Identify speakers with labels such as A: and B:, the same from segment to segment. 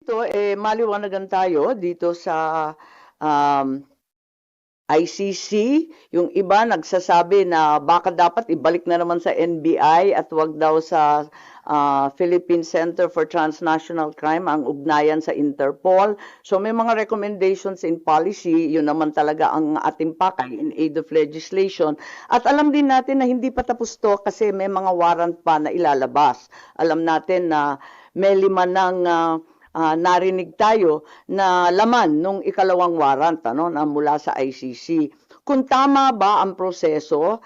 A: Ito, maliwanagan tayo dito sa um, ICC. Yung iba nagsasabi na baka dapat ibalik na naman sa NBI at wag daw sa Philippine Center for Transnational Crime ang ugnayan sa Interpol. So may mga recommendations in policy, yun naman talaga ang ating pakay in aid of legislation. At alam din natin na hindi pa tapos to kasi may mga warrant pa na ilalabas. Alam natin na may 5 ng narinig tayo na laman nung ikalawang warrant na mula sa ICC. Kung tama ba ang proseso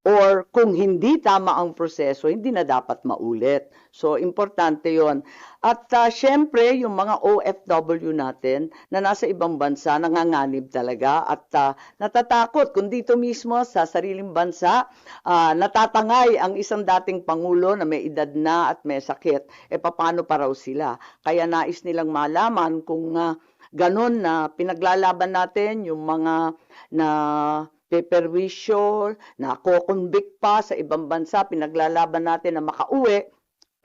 A: or kung hindi tama ang proseso, hindi na dapat maulit. So, importante yon. At syempre, yung mga OFW natin na nasa ibang bansa, nanganganib talaga at natatakot kung dito mismo sa sariling bansa, natatangay ang isang dating Pangulo na may edad na at may sakit. Paano pa raw sila? Kaya nais nilang malaman kung ganun na pinaglalaban natin yung mga na peperwisyo, nako-convict pa sa ibang bansa, pinaglalaban natin na makauwi,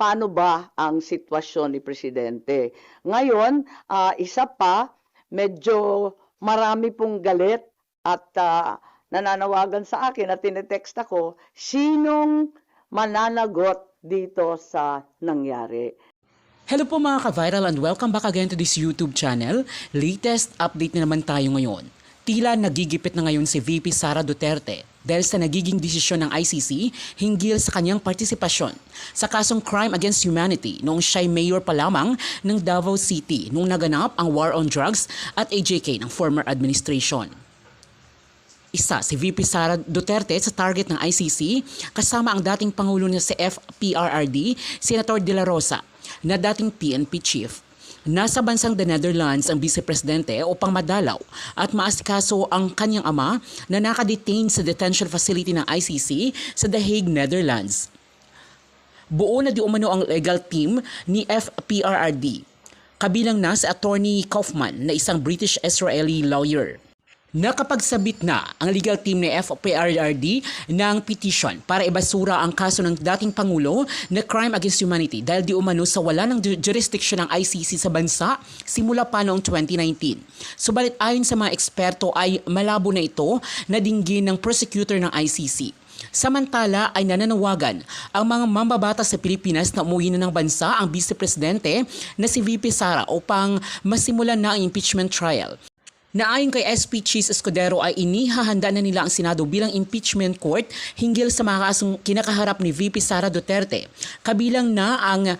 A: paano ba ang sitwasyon ni Presidente? Ngayon, isa pa, medyo marami pong galit at nananawagan sa akin at tinetext ako, sinong mananagot dito sa nangyari?
B: Hello po mga ka-viral and welcome back again to this YouTube channel. Latest update na naman tayo ngayon. Tila nagigipit na ngayon si VP Sara Duterte dahil sa nagiging desisyon ng ICC hinggil sa kanyang partisipasyon sa kasong crime against humanity noong siya'y mayor pa lamang ng Davao City noong naganap ang war on drugs at AJK ng former administration. Isa si VP Sara Duterte sa target ng ICC kasama ang dating Pangulo niya sa FPRRD, Senator De La Rosa, na dating PNP chief. Nasa bansang The Netherlands ang vice-presidente upang madalaw at maasikaso ang kanyang ama na nakadetain sa detention facility ng ICC sa The Hague, Netherlands. Buo na di umano ang legal team ni FPRRD, kabilang na si Attorney Kaufman na isang British-Israeli lawyer. Nakapagsabit na ang legal team ni FPRRD ng petition para ibasura ang kaso ng dating Pangulo na crime against humanity dahil di umano sa wala ng jurisdiction ng ICC sa bansa simula pa noong 2019. Subalit ayon sa mga eksperto ay malabo na ito na dinggin ng prosecutor ng ICC. Samantala ay nananawagan ang mga mambabatas sa Pilipinas na umuwi na ng bansa ang vice-presidente na si VP Sara upang masimulan na ang impeachment trial. Naayon kay SP Cheese Escudero ay inihahanda na nila ang Senado bilang impeachment court hinggil sa mga kasong kinakaharap ni VP Sara Duterte. Kabilang na ang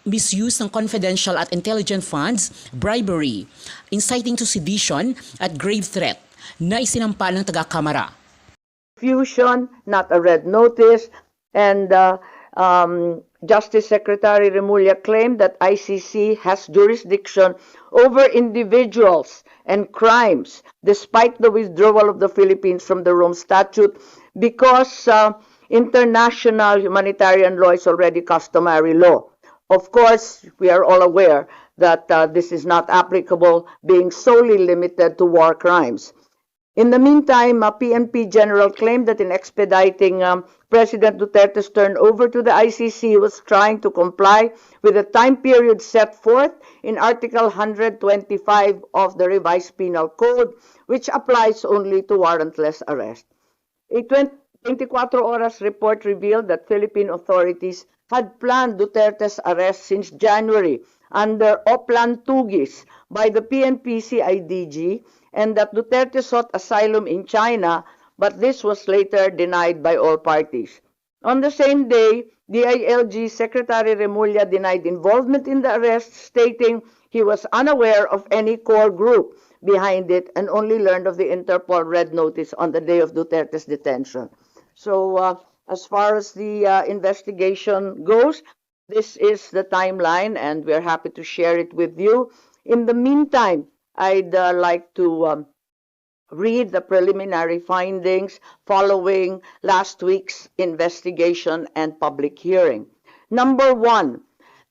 B: misuse ng confidential at intelligent funds, bribery, inciting to sedition at grave threat na isinampa ng taga-kamara.
A: Fusion, not a red notice, and Justice Secretary Remulla claimed that ICC has jurisdiction over individuals and crimes despite the withdrawal of the Philippines from the Rome Statute because international humanitarian law is already customary law. Of course, we are all aware that this is not applicable, being solely limited to war crimes. In the meantime, PNP General claimed that in expediting President Duterte's turnover to the ICC was trying to comply with the time period set forth in Article 125 of the Revised Penal Code, which applies only to warrantless arrest. A 24 hours report revealed that Philippine authorities had planned Duterte's arrest since January under Oplan Tugis by the PNP CIDG, and that Duterte sought asylum in China, but this was later denied by all parties. On the same day, DILG Secretary Remulla denied involvement in the arrest, stating he was unaware of any core group behind it and only learned of the Interpol red notice on the day of Duterte's detention. So, as far as the investigation goes, this is the timeline, and we're happy to share it with you. In the meantime, I'd like to read the preliminary findings following last week's investigation and public hearing. Number 1,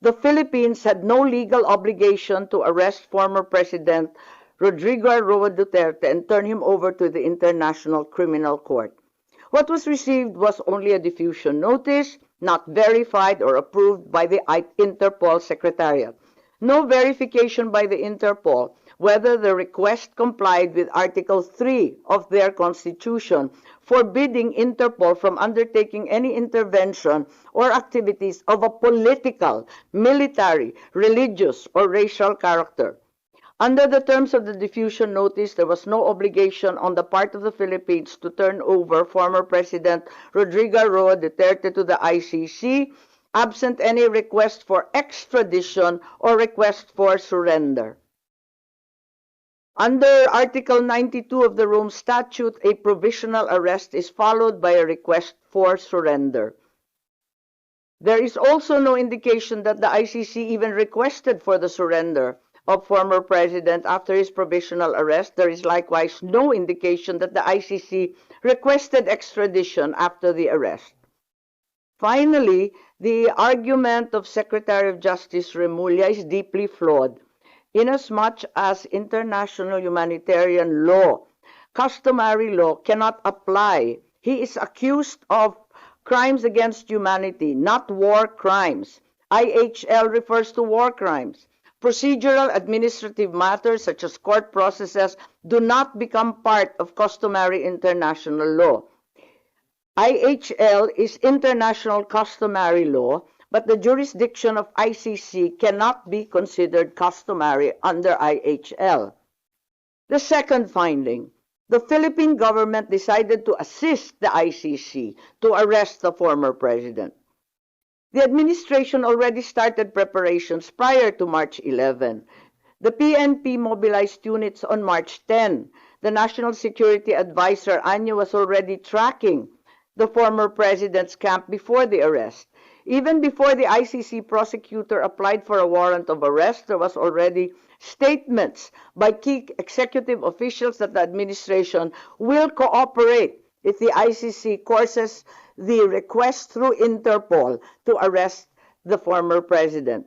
A: the Philippines had no legal obligation to arrest former President Rodrigo Roa Duterte and turn him over to the International Criminal Court. What was received was only a diffusion notice, not verified or approved by the Interpol Secretariat. No verification by the Interpol whether the request complied with Article 3 of their constitution, forbidding Interpol from undertaking any intervention or activities of a political, military, religious, or racial character. Under the terms of the diffusion notice, there was no obligation on the part of the Philippines to turn over former President Rodrigo Roa Duterte to the ICC, absent any request for extradition or request for surrender. Under Article 92 of the Rome Statute, a provisional arrest is followed by a request for surrender. There is also no indication that the ICC even requested for the surrender of former president after his provisional arrest. There is likewise no indication that the ICC requested extradition after the arrest. Finally, the argument of Secretary of Justice Remulla is deeply flawed, inasmuch as international humanitarian law, customary law, cannot apply. He is accused of crimes against humanity, not war crimes. IHL refers to war crimes. Procedural administrative matters such as court processes do not become part of customary international law. IHL is international customary law, but the jurisdiction of ICC cannot be considered customary under IHL. The second finding, the Philippine government decided to assist the ICC to arrest the former president. The administration already started preparations prior to March 11. The PNP mobilized units on March 10. The National Security Advisor Anyo was already tracking the former president's camp before the arrest. Even before the ICC prosecutor applied for a warrant of arrest, there was already statements by key executive officials that the administration will cooperate if the ICC courses the request through Interpol to arrest the former president.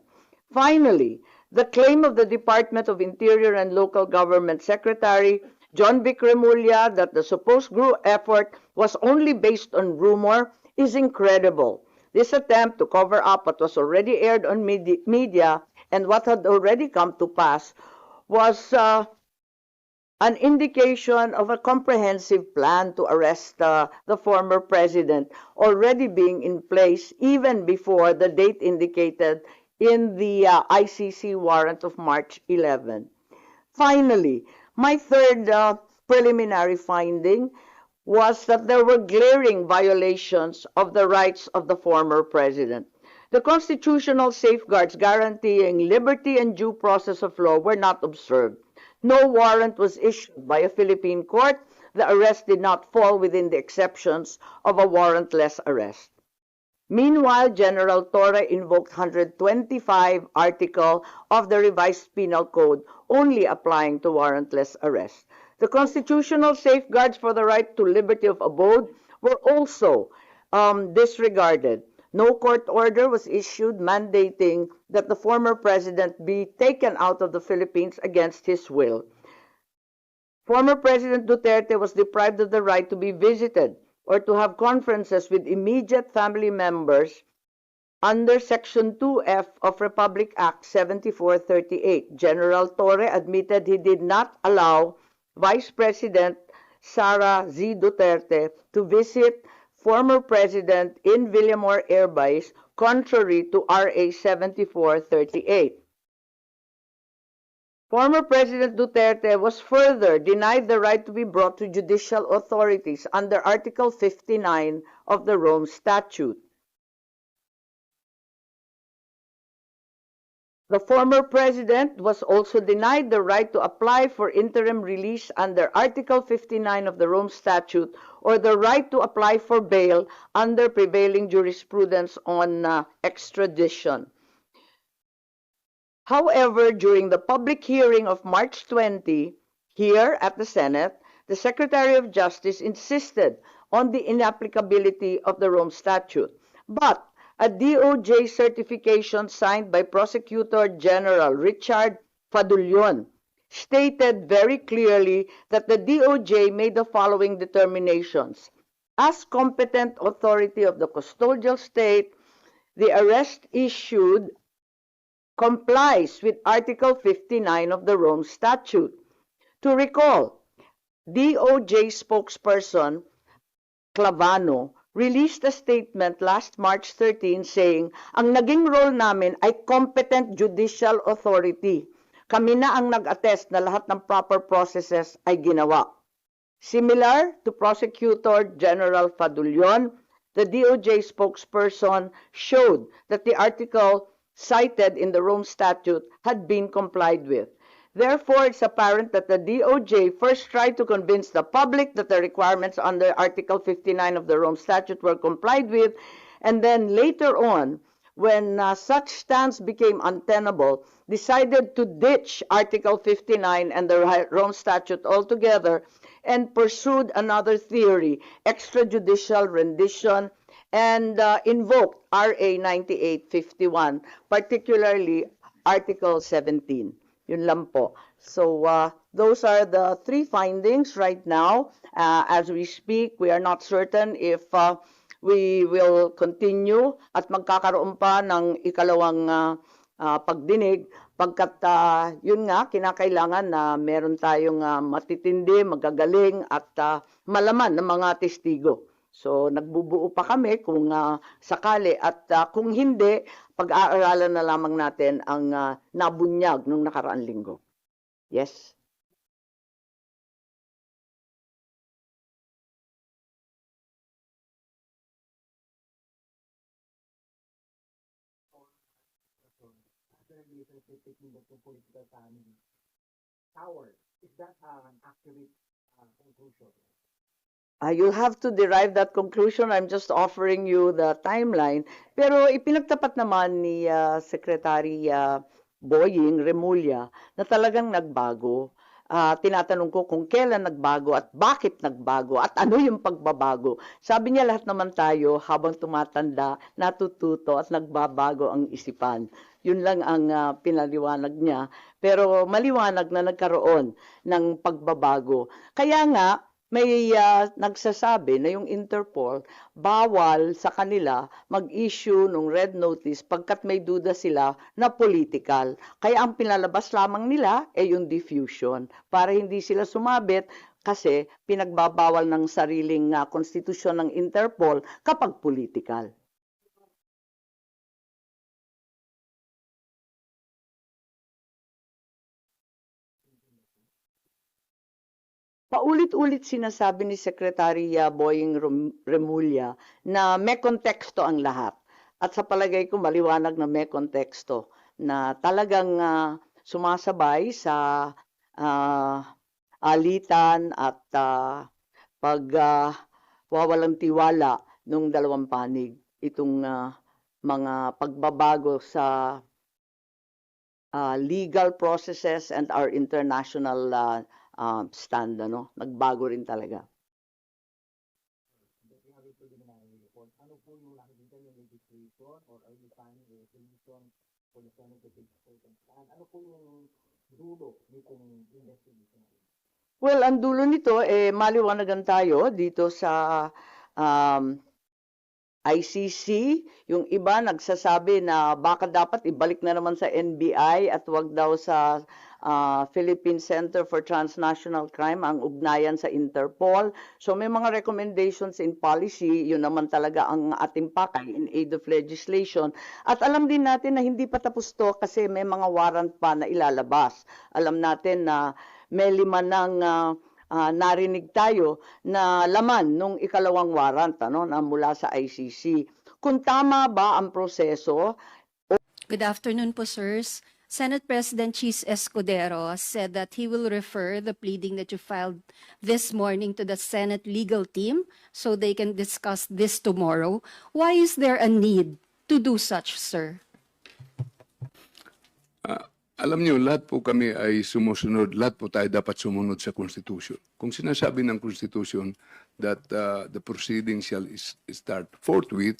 A: Finally, the claim of the Department of Interior and Local Government Secretary John Vic Remulla that the supposed group effort was only based on rumor is incredible. This attempt to cover up what was already aired on media and what had already come to pass was an indication of a comprehensive plan to arrest the former president already being in place even before the date indicated in the ICC warrant of March 11. Finally, my third preliminary finding was that there were glaring violations of the rights of the former president. The constitutional safeguards guaranteeing liberty and due process of law were not observed. No warrant was issued by a Philippine court. The arrest did not fall within the exceptions of a warrantless arrest. Meanwhile, General Torre invoked 125 article of the revised penal code only applying to warrantless arrest. The constitutional safeguards for the right to liberty of abode were also disregarded. No court order was issued mandating that the former president be taken out of the Philippines against his will. Former President Duterte was deprived of the right to be visited or to have conferences with immediate family members under Section 2F of Republic Act 7438. General Torre admitted he did not allow Vice President Sara Z. Duterte to visit former president in Villamor Air Base, contrary to RA 7438. Former President Duterte was further denied the right to be brought to judicial authorities under Article 59 of the Rome Statute. The former president was also denied the right to apply for interim release under Article 59 of the Rome Statute or the right to apply for bail under prevailing jurisprudence on extradition. However, during the public hearing of March 20, here at the Senate, the Secretary of Justice insisted on the inapplicability of the Rome Statute. But a DOJ certification signed by Prosecutor General Richard Fadullon stated very clearly that the DOJ made the following determinations. As competent authority of the custodial state, the arrest issued complies with Article 59 of the Rome Statute. To recall, DOJ spokesperson Clavano released a statement last March 13 saying, ang naging role namin ay competent judicial authority. Kami na ang nag-attest na lahat ng proper processes ay ginawa. Similar to Prosecutor General Fadulion, the DOJ spokesperson showed that the article cited in the Rome Statute had been complied with. Therefore, it's apparent that the DOJ first tried to convince the public that the requirements under Article 59 of the Rome Statute were complied with, and then later on, when such stance became untenable, decided to ditch Article 59 and the Rome Statute altogether and pursued another theory, extrajudicial rendition, and invoked RA 9851, particularly Article 17. Yun lang po. So those are the three findings right now. As we speak, we are not certain if we will continue at magkakaroon pa ng ikalawang pagdinig pagkat yun nga, kinakailangan na meron tayong matitindi, magagaling at malaman ng mga testigo. So nagbubuo pa kami kung sakali at kung hindi, pag-aaralan na lamang natin ang nabunyag nung nakaraang linggo. Yes? You'll have to derive that conclusion. I'm just offering you the timeline. Pero ipinagtapat naman ni Secretary Boying Remulla na talagang nagbago. Tinatanong ko kung kailan nagbago at bakit nagbago at ano yung pagbabago. Sabi niya lahat naman tayo habang tumatanda, natututo at nagbabago ang isipan. Yun lang ang pinaliwanag niya. Pero maliwanag na nagkaroon ng pagbabago. Kaya nga, may nagsasabi na yung Interpol bawal sa kanila mag-issue ng red notice pagkat may duda sila na political. Kaya ang pinalabas lamang nila ay yung diffusion para hindi sila sumabit kasi pinagbabawal ng sariling konstitusyon ng Interpol kapag political. Paulit-ulit sinasabi ni Secretary Boying Remulla na may konteksto ang lahat. At sa palagay ko maliwanag na may konteksto na talagang sumasabay sa alitan at pagwawalang tiwala ng dalawang panig. Itong mga pagbabago sa legal processes and our international stand, ano? Nagbago rin talaga. Well, ang dulo nito, maliwanagan tayo dito sa ICC. Yung iba nagsasabi na baka dapat ibalik na naman sa NBI at wag daw sa Philippine Center for Transnational Crime ang ugnayan sa Interpol. So may mga recommendations in policy, yun naman talaga ang ating pakay in aid of legislation. At alam din natin na hindi pa tapos to kasi may mga warrant pa na ilalabas. Alam natin na may 5 ng narinig tayo na laman nung ikalawang warrant na mula sa ICC. Kung tama ba ang proseso?
C: Good afternoon po, sirs. Senate President Chis Escudero said that he will refer the pleading that you filed this morning to the Senate legal team so they can discuss this tomorrow. Why is there a need to do such, sir?
D: Alam niyo, lahat po kami ay sumusunod, lahat po tayo dapat sumunod sa Constitution. Kung sinasabi ng Constitution that the proceeding shall start forthwith,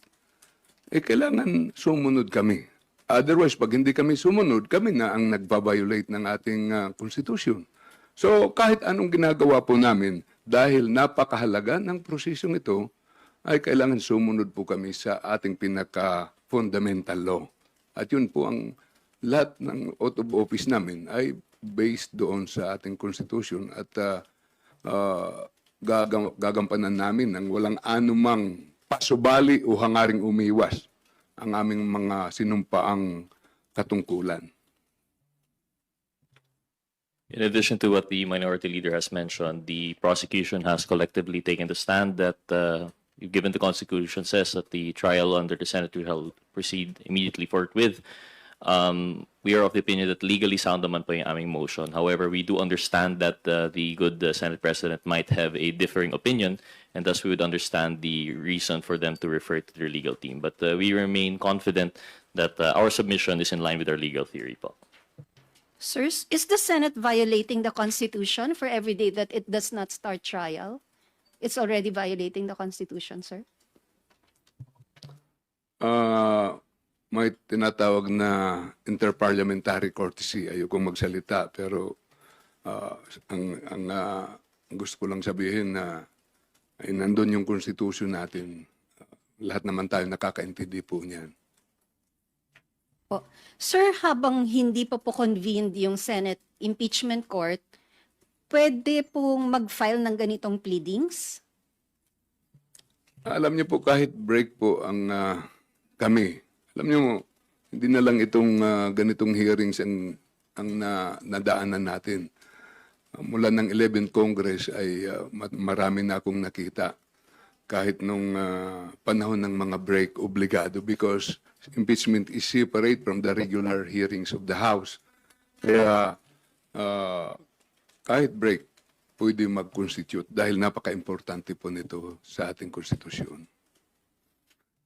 D: kailangan sumunod kami. Otherwise, pag hindi kami sumunod, kami na ang nagbabiolate ng ating Constitution. So, kahit anong ginagawa po namin, dahil napakahalaga ng prosesyong ito, ay kailangan sumunod po kami sa ating pinaka-fundamental law. At yun po ang lahat ng oath of office namin ay based doon sa ating constitution at gagampanan namin ng walang anumang pasubali o hangaring umiwas ang aming mga sinumpaang katungkulan.
E: In addition to what the minority leader has mentioned, the prosecution has collectively taken the stand that, given the Constitution says that the trial under the Senate will proceed immediately forthwith, we are of the opinion that legally sound naman po yung aming motion. However, we do understand that the good Senate President might have a differing opinion, and thus we would understand the reason for them to refer to their legal team. But we remain confident that our submission is in line with our legal theory po.
C: Sirs, is the Senate violating the Constitution for every day that it does not start trial? It's already violating the Constitution, sir?
D: May tinatawag na interparliamentary courtesy. Ayokong magsalita, pero ang gusto ko lang sabihin na ay nandun yung constitution natin. Lahat naman tayo nakakaintindi po niyan.
C: Po. Sir, habang hindi pa po convened yung Senate Impeachment Court, pwede pong mag-file ng ganitong pleadings?
D: Alam niyo po, kahit break po ang kami, alam niyo, hindi na lang itong ganitong hearings ang nadaanan natin. Mula ng 11th Congress ay marami na akong nakita. Kahit nung panahon ng mga break, obligado, because impeachment is separate from the regular hearings of the House. Kaya kahit break, pwede mag-constitute dahil napaka-importante po nito sa ating konstitusyon.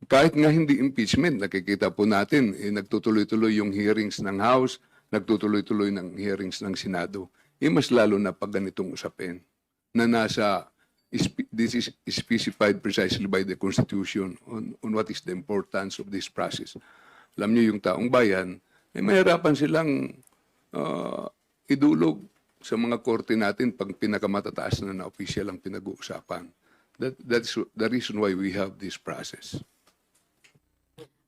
D: Kahit nga hindi impeachment, nakikita po natin, nagtutuloy-tuloy yung hearings ng House, nagtutuloy-tuloy ng hearings ng Senado. Mas lalo na pag ganitong usapin na this is specified precisely by the Constitution on what is the importance of this process. Alam niyo, yung taong bayan, mahirapan silang idulog sa mga korte natin pag pinakamatataas na official ang pinag-uusapan. That's the reason why we have this process.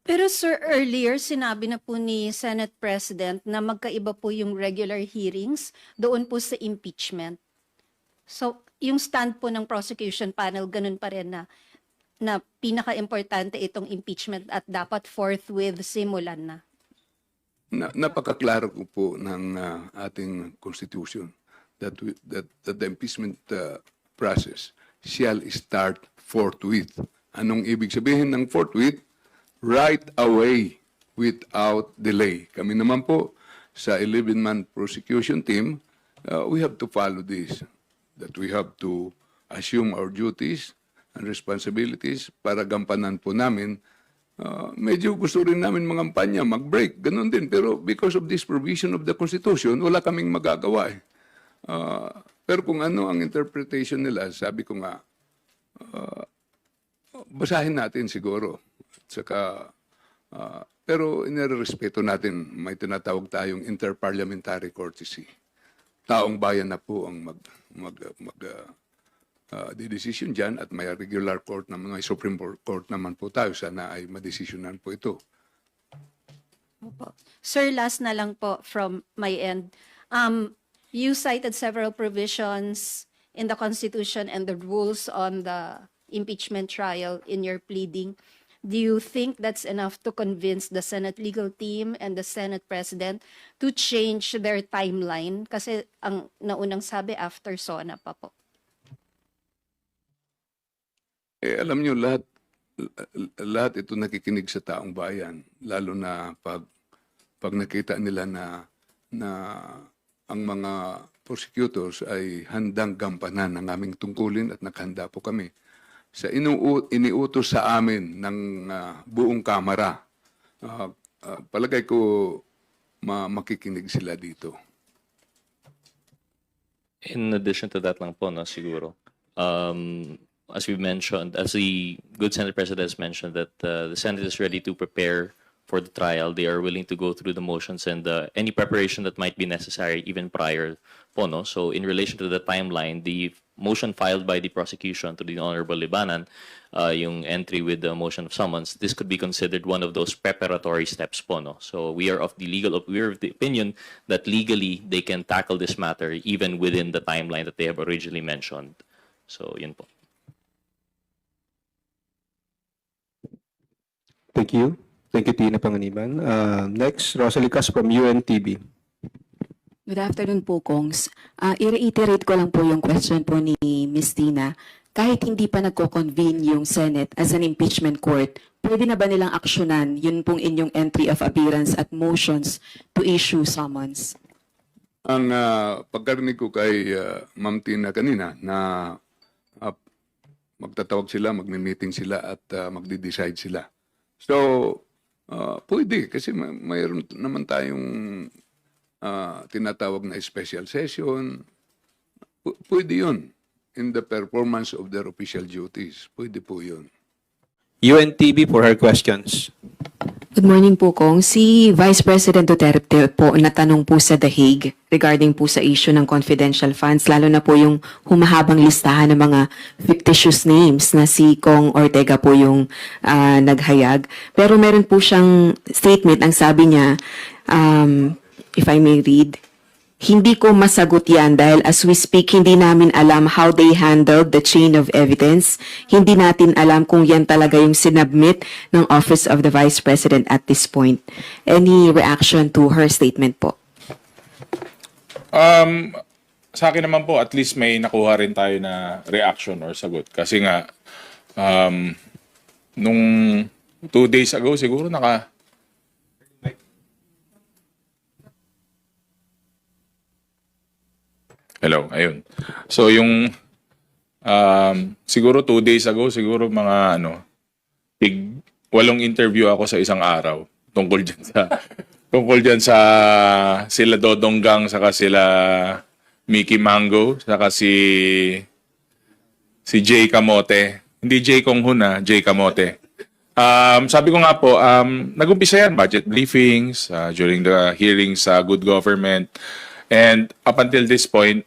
C: Pero sir, earlier sinabi na po ni Senate President na magkaiba po yung regular hearings doon po sa impeachment. So, yung stand po ng prosecution panel, ganun pa rin na pinaka-importante itong impeachment at dapat forthwith simulan na.
D: Napakaklaro ko po ng ating Constitution that the impeachment process shall start forthwith. Anong ibig sabihin ng forthwith? Right away, without delay. Kami naman po sa 11-man prosecution team, we have to follow this. That we have to assume our duties and responsibilities para gampanan po namin. Medyo gusto rin namin mangampanya, mag-break, ganun din. Pero because of this provision of the Constitution, wala kaming magagawa eh. Pero kung ano ang interpretation nila, sabi ko nga, basahin natin siguro. At saka, pero inirespeto natin, may tinatawag tayong interparliamentary courtesy. Taong bayan na po ang decision dyan at may regular court naman, may Supreme Court naman po tayo. Sana ay madesisyonan po ito.
C: Opo. Sir, last na lang po from my end. You cited several provisions in the Constitution and the rules on the impeachment trial in your pleading. Do you think that's enough to convince the Senate legal team and the Senate President to change their timeline? Kasi ang naunang sabi after SONA pa po.
D: Alam nyo, lahat ito nakikinig sa taong bayan. Lalo na pag nakita nila na ang mga prosecutors ay handang gampanan ng aming tungkulin at nakahanda po kami. Sa iniutos sa amin ng buong Kamara, palagay ko makikinig sila dito.
E: In addition to that lang po, no, siguro, as we mentioned, as the good Senate President has mentioned, that the Senate is ready to prepare for the trial, they are willing to go through the motions and any preparation that might be necessary even prior po, no? So in relation to the timeline, the motion filed by the prosecution to the Honorable Libanan, yung entry with the motion of summons, this could be considered one of those preparatory steps po, no? So we are of the opinion that legally they can tackle this matter even within the timeline that they have originally mentioned. So yun po.
F: Thank you. Thank you, Tina Panganiban. Next, Rosalie Cas from UNTV.
G: Good afternoon po, Kongs. I-reiterate ko lang po yung question po ni Ms. Tina. Kahit hindi pa nagko-convene yung Senate as an impeachment court, pwede na ba nilang aksyonan yun pong inyong entry of appearance at motions to issue summons?
D: Ang pagkarinig ko kay Ma'am Tina kanina na magtatawag sila, magme-meeting sila at magde-decide sila. So, pwede kasi mayroon naman tayong tinatawag na special session. Pwede yun in the performance of their official duties. Pwede po yun.
F: UNTV for her questions.
G: Good morning po, Kong. Si Vice President Duterte po natanong po sa The Hague regarding po sa issue ng confidential funds, lalo na po yung humahabang listahan ng mga fictitious names na si Kong Ortega po yung naghayag. Pero meron po siyang statement, ang sabi niya, if I may read, hindi ko masagot yan dahil as we speak, hindi namin alam how they handled the chain of evidence. Hindi natin alam kung yan talaga yung sinubmit ng Office of the Vice President at this point. Any reaction to her statement po?
H: Sa akin naman po, at least may nakuha rin tayo na reaction or sagot. Kasi nga, nung 2 days ago, siguro Hello, ayun. So yung siguro 2 days ago, siguro mga 8 interview ako sa isang araw tungkol diyan sa sila Dodong Gang, saka sila Mickey Mango, saka si Jay Camote. Hindi Jay Kong Hun, Jay Camote. Sabi ko nga po, nag-umpisa yan, budget briefings, during the hearings sa Good Government. And up until this point,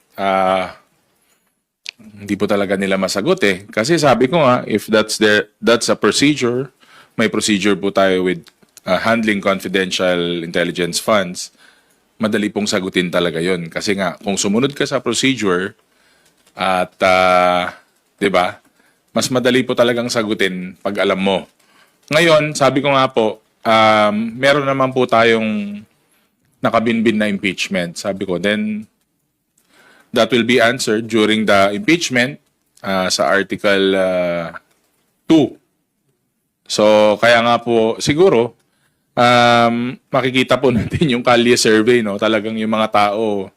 H: hindi po talaga nila masagot eh. Kasi sabi ko nga, if that's a procedure, may procedure po tayo with handling confidential intelligence funds, madali pong sagutin talaga yon. Kasi nga, kung sumunod ka sa procedure at, 'di ba? Mas madali po talagang sagutin pag alam mo. Ngayon, sabi ko nga po, meron naman po tayong nakabinbin na impeachment. Sabi ko, then that will be answered during the impeachment sa Article 2. So, kaya nga po, siguro, makikita po natin yung Kalye survey, no? Talagang yung mga tao,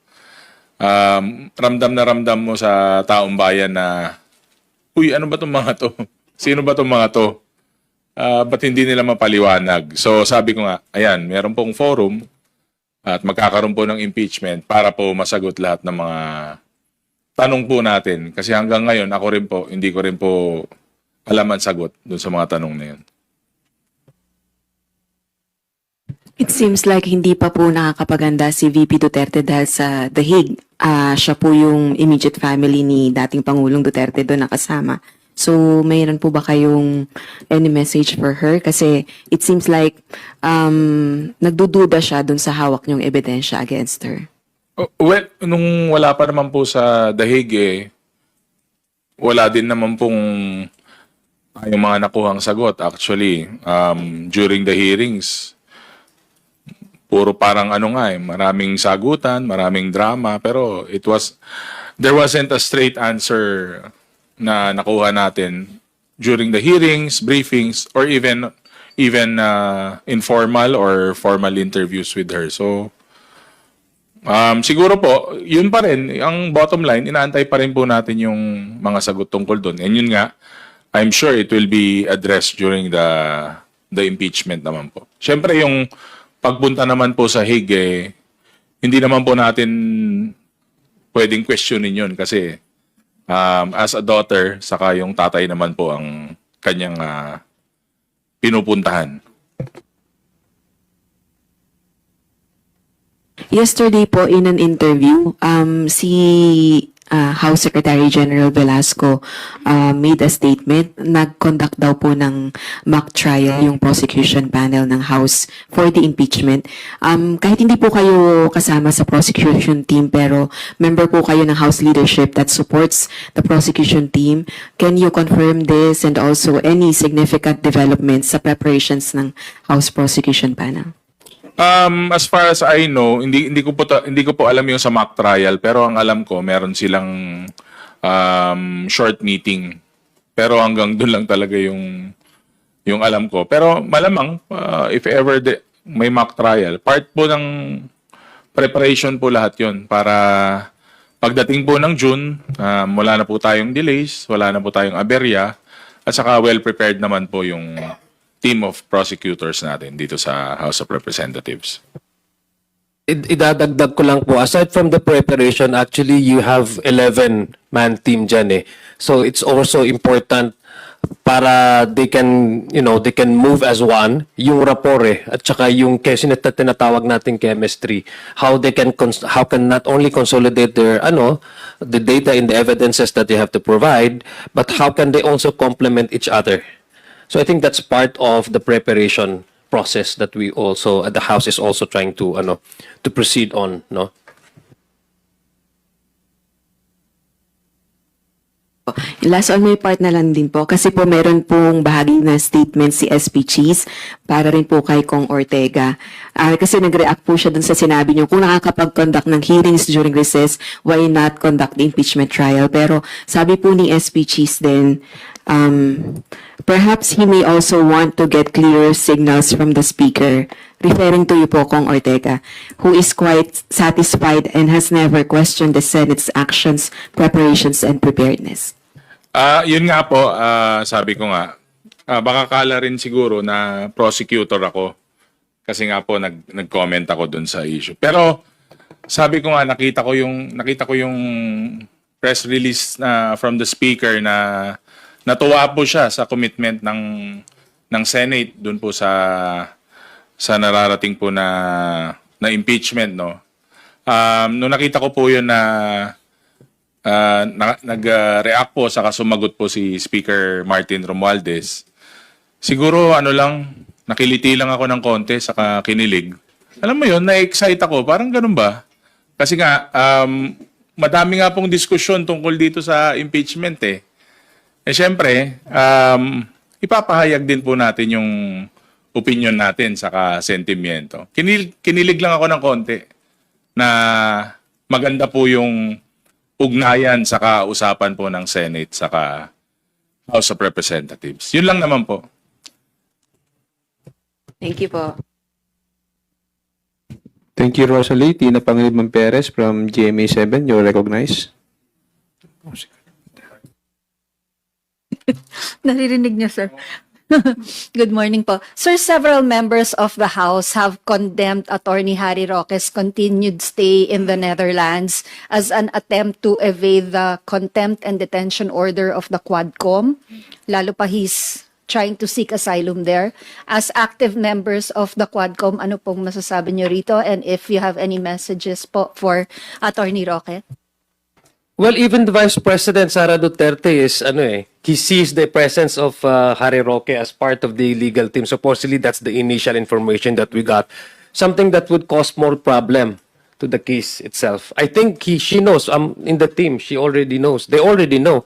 H: ramdam na ramdam mo sa taong bayan na, uy, ano ba itong mga to? Sino ba itong mga to? Ba't hindi nila mapaliwanag? So, sabi ko nga, ayan, meron pong forum at magkakaroon po ng impeachment para po masagot lahat ng mga tanong po natin. Kasi hanggang ngayon, ako rin po, hindi ko rin po alam ang sagot dun sa mga tanong na yun.
G: It seems like hindi pa po nakakapaganda si VP Duterte dahil sa The Hague. Siya po yung immediate family ni dating Pangulong Duterte doon nakasama. So, mayroon po ba kayong any message for her? Kasi it seems like nagdududa siya dun sa hawak niyong ebidensya against her.
H: Well, nung wala pa naman po sa The Hague, wala din naman pong yung mga nakuhang sagot. Actually, during the hearings, puro parang maraming sagutan, maraming drama, pero there wasn't a straight answer na nakuha natin during the hearings, briefings, or even informal or formal interviews with her. So, siguro po, yun pa rin, ang bottom line, inaantay pa rin po natin yung mga sagot tungkol doon. And yun nga, I'm sure it will be addressed during the impeachment naman po. Siyempre, yung pagpunta naman po sa Hague, hindi naman po natin pwedeng questionin yun kasi as a daughter, saka yung tatay naman po ang kanyang pinupuntahan.
G: Yesterday po in an interview, si House Secretary General Velasco made a statement. Nag-conduct daw po ng mock trial yung prosecution panel ng House for the impeachment. Kahit hindi po kayo kasama sa prosecution team pero member po kayo ng House leadership that supports the prosecution team, can you confirm this and also any significant developments sa preparations ng House prosecution panel?
H: As far as I know, hindi ko po alam yung sa mock trial, pero ang alam ko meron silang short meeting. Pero hanggang doon lang talaga yung alam ko. Pero malamang if ever may mock trial, part po ng preparation po lahat 'yon para pagdating po ng June, wala na po tayong delays, wala na po tayong aberya, at saka well prepared naman po yung team of prosecutors natin dito sa House of Representatives.
I: Idadagdag ko lang po, aside from the preparation, actually you have 11-man team dyan eh. So it's also important para they can move as one, yung rapport eh, at saka yung kasi tinatawag nating chemistry, how can not only consolidate their the data and the evidences that they have to provide, but how can they also complement each other. So I think that's part of the preparation process that we also the House is also trying to proceed on, no.
G: Last on my part na lang din po, kasi po meron pong bahagi na statement si SP Cheese para rin po kay Kong Ortega. Kasi nag-react po siya dun sa sinabi niyo, kung nakakapag-conduct ng hearings during recess, why not conduct the impeachment trial? Pero sabi po ni SP Cheese din, perhaps he may also want to get clearer signals from the Speaker, referring to you po, Kong Ortega, who is quite satisfied and has never questioned the Senate's actions, preparations, and preparedness.
H: Yun nga po, sabi ko nga, baka kala rin siguro na prosecutor ako. Kasi nga po, nag-comment ako dun sa issue. Pero, sabi ko nga, nakita ko yung press release from the Speaker na natuwa po siya sa commitment ng Senate dun po sa nararating po na impeachment, no. Nung nakita ko po yun na nag-react po saka sumagot po si Speaker Martin Romualdez, siguro nakiliti lang ako ng konti saka kinilig. Alam mo yun, na-excite ako, parang ganun ba? Kasi nga madami nga pong diskusyon tungkol dito sa impeachment eh. Siyempre, ipapahayag din po natin yung opinion natin saka sentimiento. Kinilig lang ako ng konti na maganda po yung ugnayan saka usapan po ng Senate saka House of Representatives. Yun lang naman po.
G: Thank you po.
F: Thank you, Rosalie. Tina Pangilinan Perez from GMA7. You're recognized.
C: Naririnig niyo, sir. Good morning po. Sir, several members of the House have condemned Attorney Harry Roque's continued stay in the Netherlands as an attempt to evade the contempt and detention order of the Quadcom. Lalo pa he's trying to seek asylum there. As active members of the Quadcom, ano pong masasabi niyo rito? And if you have any messages po for Attorney Roque?
I: Well, even the Vice President Sara Duterte is he sees the presence of Harry Roque as part of the legal team. Supposedly that's the initial information that we got. Something that would cause more problem to the case itself. I think she knows in the team, she already knows. They already know